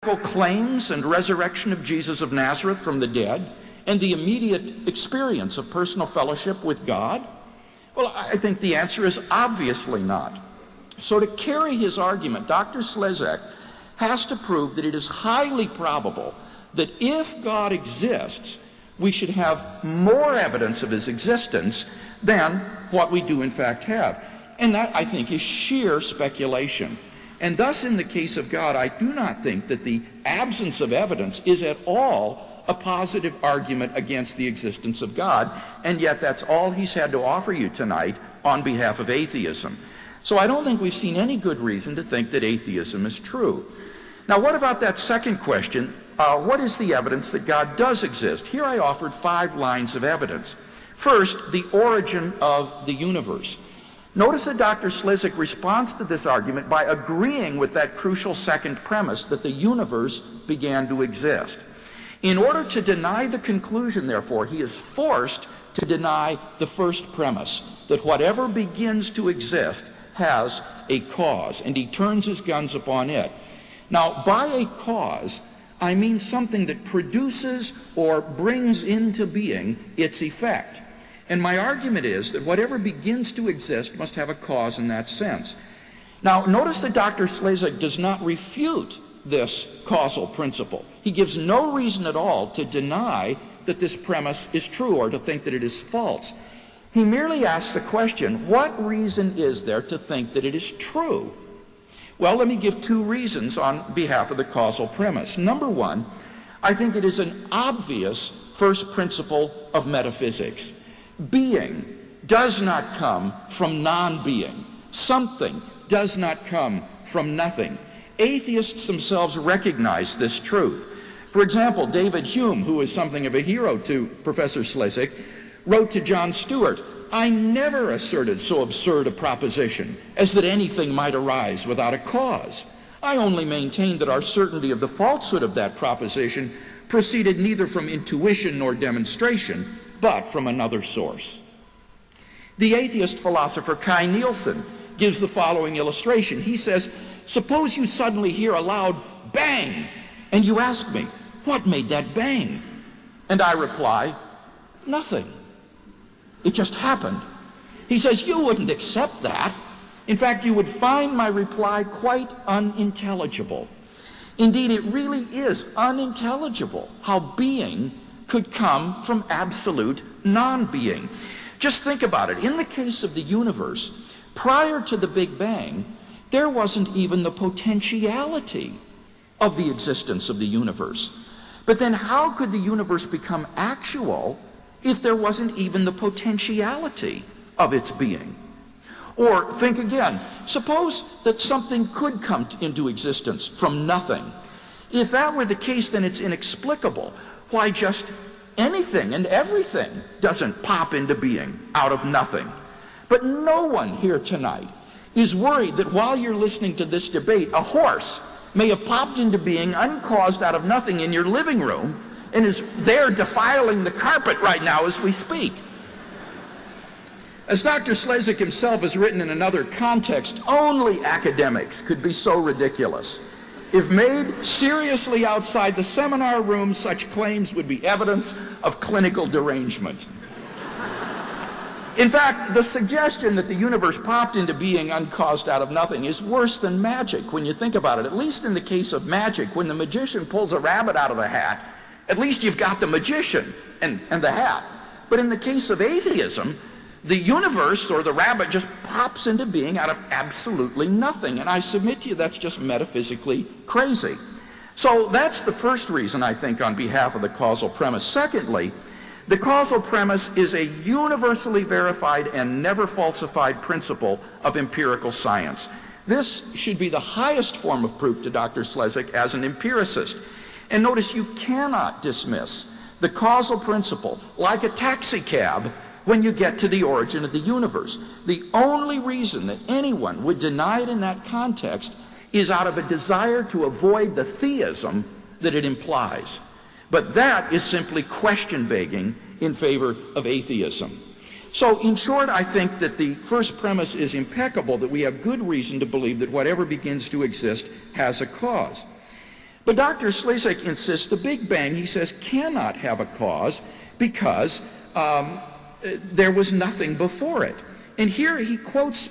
claims and resurrection of Jesus of Nazareth from the dead and the immediate experience of personal fellowship with God? Well, I think the answer is obviously not. So to carry his argument, Dr. Slezak has to prove that it is highly probable that if God exists, we should have more evidence of his existence than what we do in fact have. And that, I think, is sheer speculation. And thus, in the case of God, I do not think that the absence of evidence is at all a positive argument against the existence of God, and yet that's all he's had to offer you tonight on behalf of atheism. So I don't think we've seen any good reason to think that atheism is true. Now, what about that second question? What is the evidence that God does exist? Here I offered 5 lines of evidence. First, the origin of the universe. Notice that Dr. Slezak responds to this argument by agreeing with that crucial second premise that the universe began to exist. In order to deny the conclusion, therefore, he is forced to deny the first premise, that whatever begins to exist has a cause, and he turns his guns upon it. Now, by a cause, I mean something that produces or brings into being its effect. And my argument is that whatever begins to exist must have a cause in that sense. Now, notice that Dr. Slezak does not refute this causal principle. He gives no reason at all to deny that this premise is true or to think that it is false. He merely asks the question, what reason is there to think that it is true? Well, let me give 2 reasons on behalf of the causal premise. Number 1, I think it is an obvious first principle of metaphysics. Being does not come from non-being. Something does not come from nothing. Atheists themselves recognize this truth. For example, David Hume, who is something of a hero to Professor Slezak, wrote to John Stewart, "I never asserted so absurd a proposition as that anything might arise without a cause. I only maintained that our certainty of the falsehood of that proposition proceeded neither from intuition nor demonstration, but from another source." The atheist philosopher Kai Nielsen gives the following illustration. He says, suppose you suddenly hear a loud bang, and you ask me, what made that bang? And I reply, nothing. It just happened. He says, you wouldn't accept that. In fact, you would find my reply quite unintelligible. Indeed, it really is unintelligible how being could come from absolute non-being. Just think about it. In the case of the universe, prior to the Big Bang, there wasn't even the potentiality of the existence of the universe. But then how could the universe become actual if there wasn't even the potentiality of its being? Or think again, suppose that something could come into existence from nothing. If that were the case, then it's inexplicable why just anything and everything doesn't pop into being out of nothing. But no one here tonight is worried that while you're listening to this debate, a horse may have popped into being uncaused out of nothing in your living room and is there defiling the carpet right now as we speak. As Dr. Slezak himself has written in another context, only academics could be so ridiculous. If made seriously outside the seminar room, such claims would be evidence of clinical derangement. In fact, the suggestion that the universe popped into being uncaused out of nothing is worse than magic when you think about it. At least in the case of magic, when the magician pulls a rabbit out of the hat, at least you've got the magician and the hat. But in the case of atheism, the universe or the rabbit just pops into being out of absolutely nothing. And I submit to you that's just metaphysically crazy. So that's the first reason, I think, on behalf of the causal premise. Secondly, the causal premise is a universally verified and never falsified principle of empirical science. This should be the highest form of proof to Dr. Slezak as an empiricist. And notice you cannot dismiss the causal principle like a taxi cab when you get to the origin of the universe. The only reason that anyone would deny it in that context is out of a desire to avoid the theism that it implies. But that is simply question begging in favor of atheism. So in short, I think that the first premise is impeccable, that we have good reason to believe that whatever begins to exist has a cause. But Dr. Slezak insists the Big Bang, he says, cannot have a cause because there was nothing before it. And here he quotes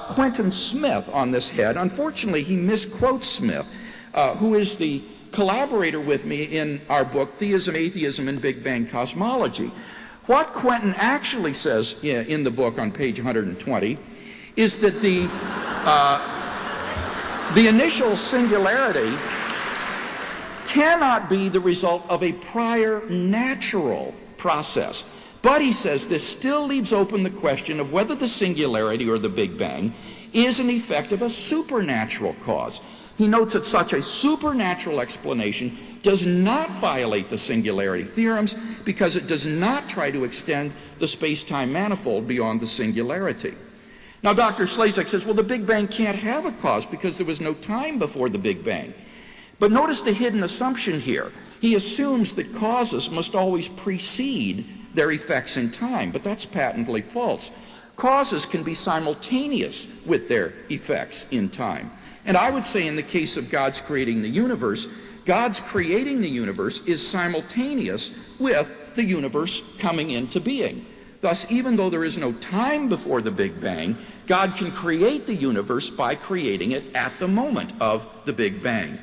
Quentin Smith on this head. Unfortunately, he misquotes Smith, who is the collaborator with me in our book, Theism, Atheism, and Big Bang Cosmology. What Quentin actually says in the book on page 120 is that the initial singularity cannot be the result of a prior natural process. But he says this still leaves open the question of whether the singularity, or the Big Bang, is an effect of a supernatural cause. He notes that such a supernatural explanation does not violate the singularity theorems because it does not try to extend the space-time manifold beyond the singularity. Now, Dr. Slezak says, well, the Big Bang can't have a cause because there was no time before the Big Bang. But notice the hidden assumption here. He assumes that causes must always precede their effects in time, but that's patently false. Causes can be simultaneous with their effects in time. And I would say in the case of God's creating the universe, God's creating the universe is simultaneous with the universe coming into being. Thus, even though there is no time before the Big Bang, God can create the universe by creating it at the moment of the Big Bang.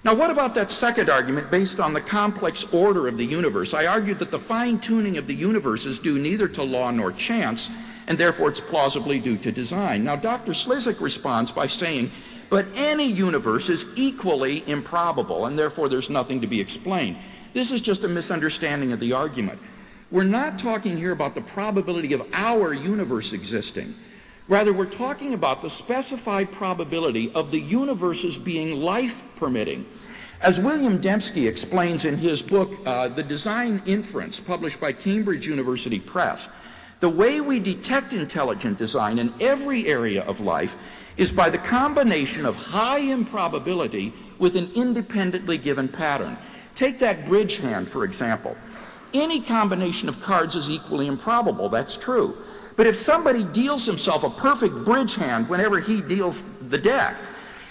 Now, what about that second argument based on the complex order of the universe? I argued that the fine-tuning of the universe is due neither to law nor chance, and therefore it's plausibly due to design. Now, Dr. Slezak responds by saying, but any universe is equally improbable, and therefore there's nothing to be explained. This is just a misunderstanding of the argument. We're not talking here about the probability of our universe existing. Rather, we're talking about the specified probability of the universe's being life-permitting. As William Dembski explains in his book, The Design Inference, published by Cambridge University Press, the way we detect intelligent design in every area of life is by the combination of high improbability with an independently given pattern. Take that bridge hand, for example. Any combination of cards is equally improbable, that's true. But if somebody deals himself a perfect bridge hand whenever he deals the deck,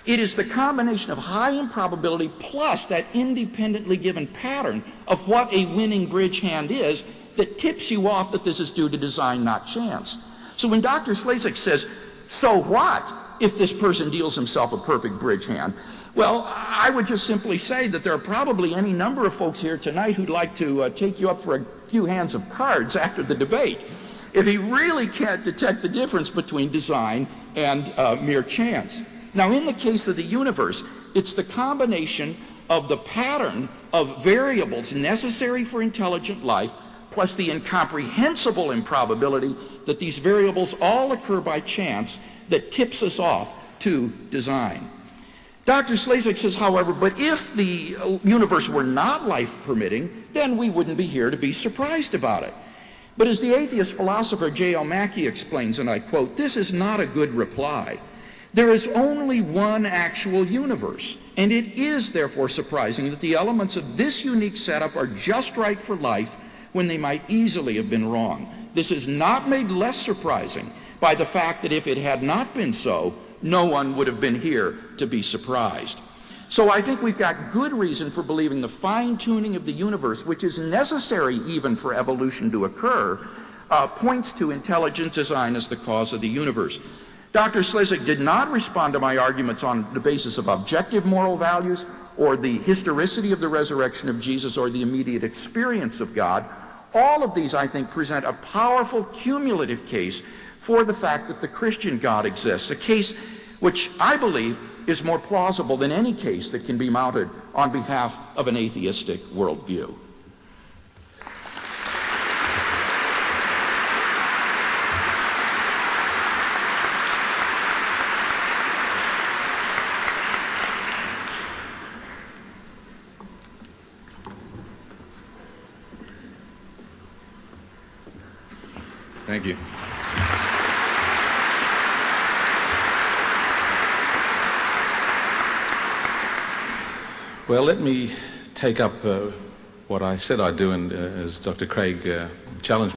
it is the combination of high improbability plus that independently given pattern of what a winning bridge hand is that tips you off that this is due to design, not chance. So when Dr. Slezak says, so what if this person deals himself a perfect bridge hand? Well, I would just simply say that there are probably any number of folks here tonight who'd like to take you up for a few hands of cards after the debate, if he really can't detect the difference between design and mere chance. Now, in the case of the universe, it's the combination of the pattern of variables necessary for intelligent life plus the incomprehensible improbability that these variables all occur by chance that tips us off to design. Dr. Slezak says, however, but if the universe were not life-permitting, then we wouldn't be here to be surprised about it. But as the atheist philosopher J.L. Mackie explains, and I quote, this is not a good reply. There is only one actual universe, and it is therefore surprising that the elements of this unique setup are just right for life when they might easily have been wrong. This is not made less surprising by the fact that if it had not been so, no one would have been here to be surprised. So I think we've got good reason for believing the fine-tuning of the universe, which is necessary even for evolution to occur, points to intelligent design as the cause of the universe. Dr. Slezak did not respond to my arguments on the basis of objective moral values or the historicity of the resurrection of Jesus or the immediate experience of God. All of these, I think, present a powerful cumulative case for the fact that the Christian God exists, a case which I believe is more plausible than any case that can be mounted on behalf of an atheistic worldview. Thank you. Well, let me take up what I said I'd do, and as Dr. Craig challenged me.